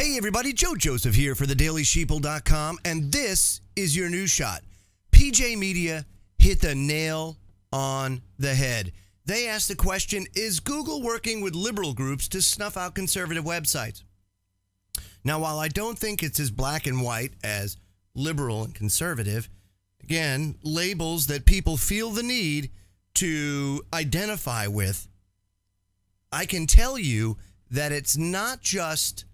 Hey everybody, Joe Joseph here for thedailysheeple.com, and this is your news shot. PJ Media hit the nail on the head. They asked the question, is Google working with liberal groups to snuff out conservative websites? Now, while I don't think it's as black and white as liberal and conservative, again, labels that people feel the need to identify with, I can tell you that it's not just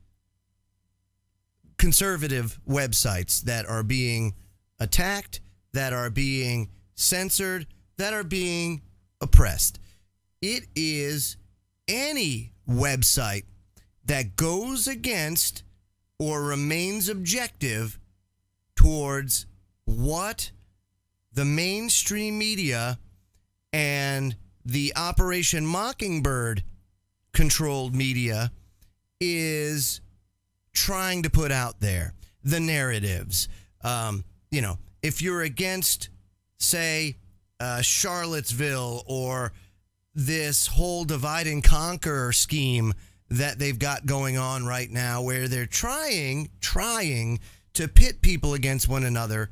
conservative websites that are being attacked, that are being censored, that are being oppressed. It is any website that goes against or remains objective towards what the mainstream media and the Operation Mockingbird controlled media is trying to put out there. The narratives. If you're against, say, Charlottesville or this whole divide and conquer scheme that they've got going on right now, where they're trying to pit people against one another,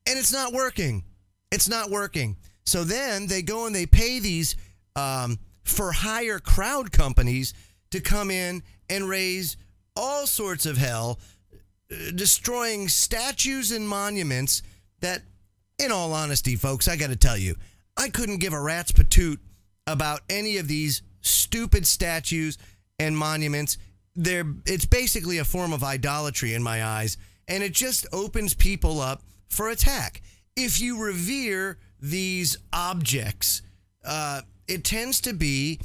and it's not working. It's not working. So then they go and they pay these for hire crowd companies to come in and raise all sorts of hell, destroying statues and monuments that, in all honesty, folks, I got to tell you, I couldn't give a rat's patoot about any of these stupid statues and monuments. It's basically a form of idolatry in my eyes, and it just opens people up for attack. If you revere these objects, it tends to be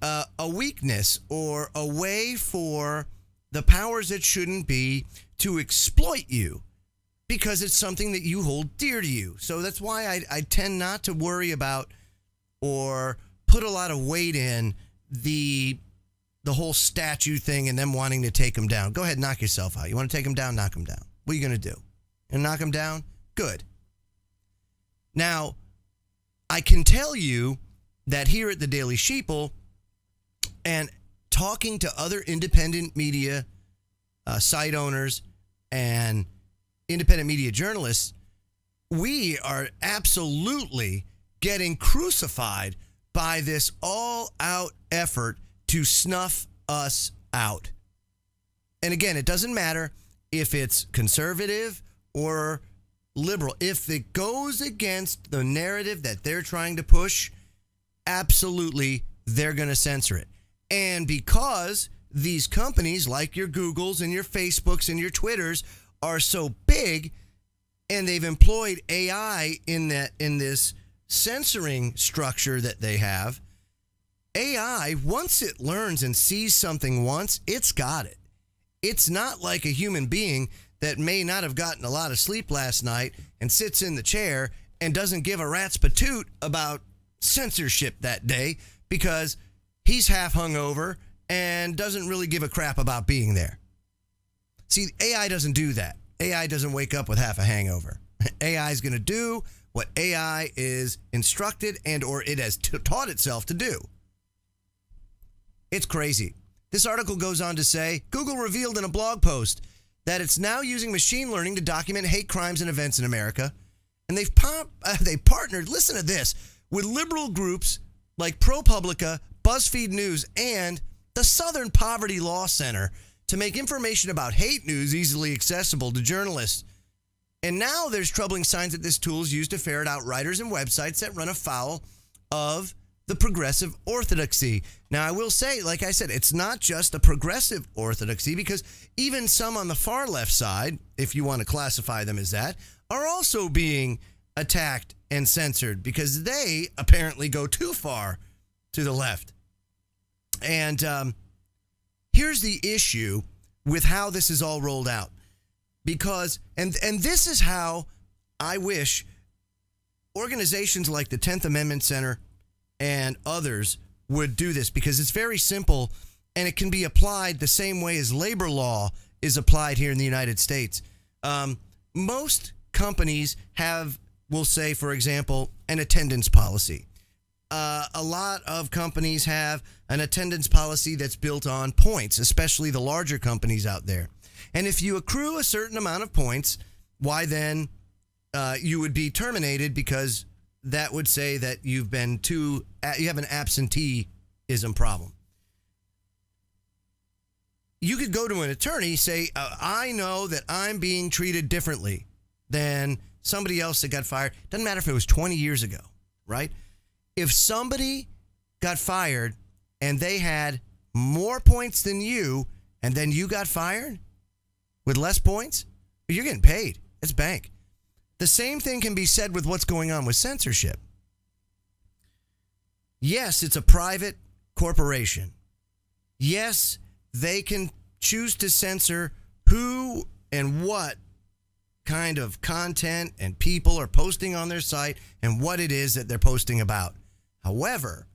a weakness or a way for the powers that shouldn't be to exploit you because it's something that you hold dear to you. So that's why I tend not to worry about or put a lot of weight in the whole statue thing and them wanting to take them down. Go ahead, knock yourself out. You want to take them down? Knock them down. What are you going to do? And knock them down? Good. Now, I can tell you that here at the Daily Sheeple and talking to other independent media site owners and independent media journalists, we are absolutely getting crucified by this all-out effort to snuff us out. And again, it doesn't matter if it's conservative or liberal. If it goes against the narrative that they're trying to push, absolutely, they're going to censor it. And because these companies like your Googles and your Facebooks and your Twitters are so big, and they've employed AI in this censoring structure that they have, AI, once it learns and sees something once, it's got it. It's not like a human being that may not have gotten a lot of sleep last night and sits in the chair and doesn't give a rat's patoot about censorship that day because he's half hungover and doesn't really give a crap about being there. See, AI doesn't do that. AI doesn't wake up with half a hangover. AI is going to do what AI is instructed and or it has taught itself to do. It's crazy. This article goes on to say, Google revealed in a blog post that it's now using machine learning to document hate crimes and events in America. And they partnered, listen to this, with liberal groups like ProPublica, BuzzFeed News, and the Southern Poverty Law Center to make information about hate news easily accessible to journalists. And now there's troubling signs that this tool is used to ferret out writers and websites that run afoul of the progressive orthodoxy. Now, I will say, like I said, it's not just a progressive orthodoxy, because even some on the far left side, if you want to classify them as that, are also being attacked and censored because they apparently go too far to the left. And here's the issue with how this is all rolled out. Because, and this is how I wish organizations like the 10th Amendment Center and others would do this, because it's very simple and it can be applied the same way as labor law is applied here in the United States. Most companies have, we'll say, for example, an attendance policy. a lot of companies have an attendance policy that's built on points, especially the larger companies out there. And if you accrue a certain amount of points, why then you would be terminated, because that would say that you have an absenteeism problem. You could go to an attorney, say, I know that I'm being treated differently than somebody else that got fired. Doesn't matter if it was 20 years ago, right? If somebody got fired and they had more points than you, and then you got fired with less points, you're getting paid. It's bank. The same thing can be said with what's going on with censorship. Yes, it's a private corporation. Yes, they can choose to censor who and what kind of content and people are posting on their site and what it is that they're posting about. However,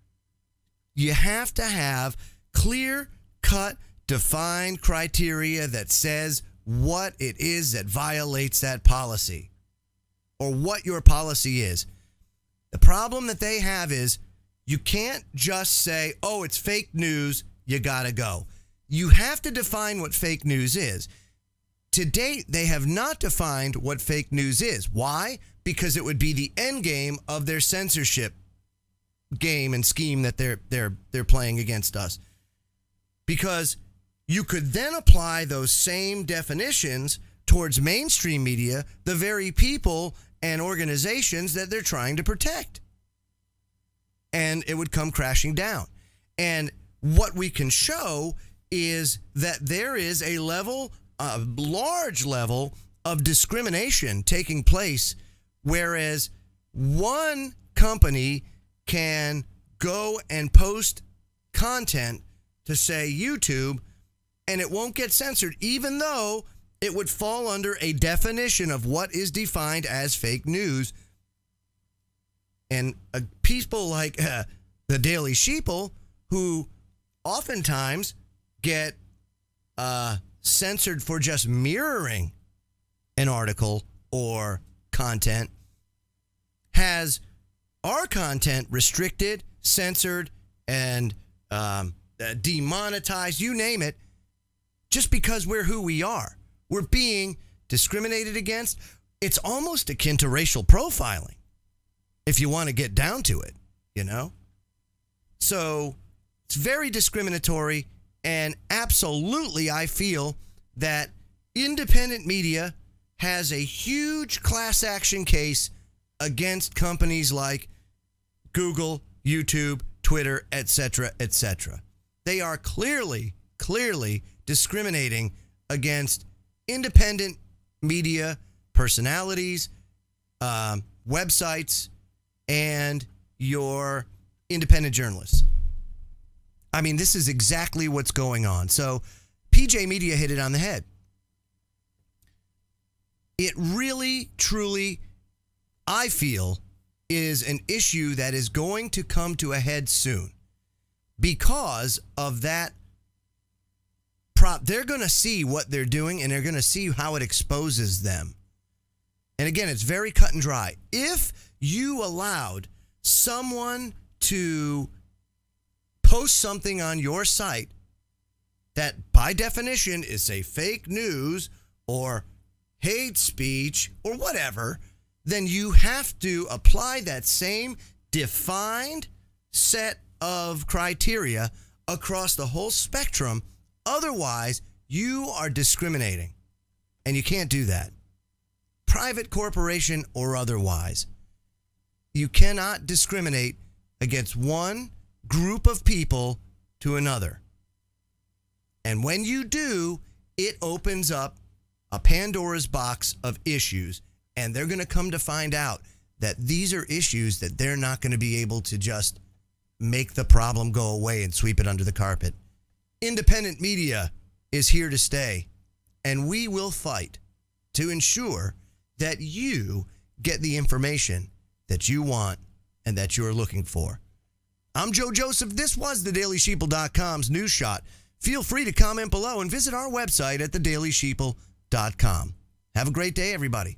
you have to have clear-cut, defined criteria that says what it is that violates that policy, or what your policy is. The problem that they have is you can't just say, oh, it's fake news, you gotta go. You have to define what fake news is. To date, they have not defined what fake news is. Why? Because it would be the end game of their censorship game and scheme that they're playing against us. Because you could then apply those same definitions towards mainstream media, the very people and organizations that they're trying to protect. And it would come crashing down. And what we can show is that there is a large level of discrimination taking place, whereas one company can go and post content to, say, YouTube, and it won't get censored, even though it would fall under a definition of what is defined as fake news. And people like the Daily Sheeple, who oftentimes get censored for just mirroring an article or content, has our content restricted, censored, and demonetized, you name it, just because we're who we are. We're being discriminated against. It's almost akin to racial profiling, if you want to get down to it, you know? So it's very discriminatory, and absolutely I feel that independent media has a huge class action case against companies like Google, YouTube, Twitter, etc., etc. They are clearly discriminating against independent media personalities, websites, and your independent journalists. I mean, this is exactly what's going on. So PJ Media hit it on the head. It really, truly, I feel, is an issue that is going to come to a head soon because of that. They're going to see what they're doing, and they're going to see how it exposes them. And again, it's very cut and dry. If you allowed someone to post something on your site that by definition is, say, fake news or hate speech or whatever, then you have to apply that same defined set of criteria across the whole spectrum. Otherwise, you are discriminating, and you can't do that. Private corporation or otherwise. You cannot discriminate against one group of people to another. And when you do, it opens up a Pandora's box of issues, and they're going to come to find out that these are issues that they're not going to be able to just make the problem go away and sweep it under the carpet. Independent media is here to stay, and we will fight to ensure that you get the information that you want and that you're looking for. I'm Joe Joseph. This was thedailysheeple.com's News Shot. Feel free to comment below and visit our website at thedailysheeple.com. Have a great day, everybody.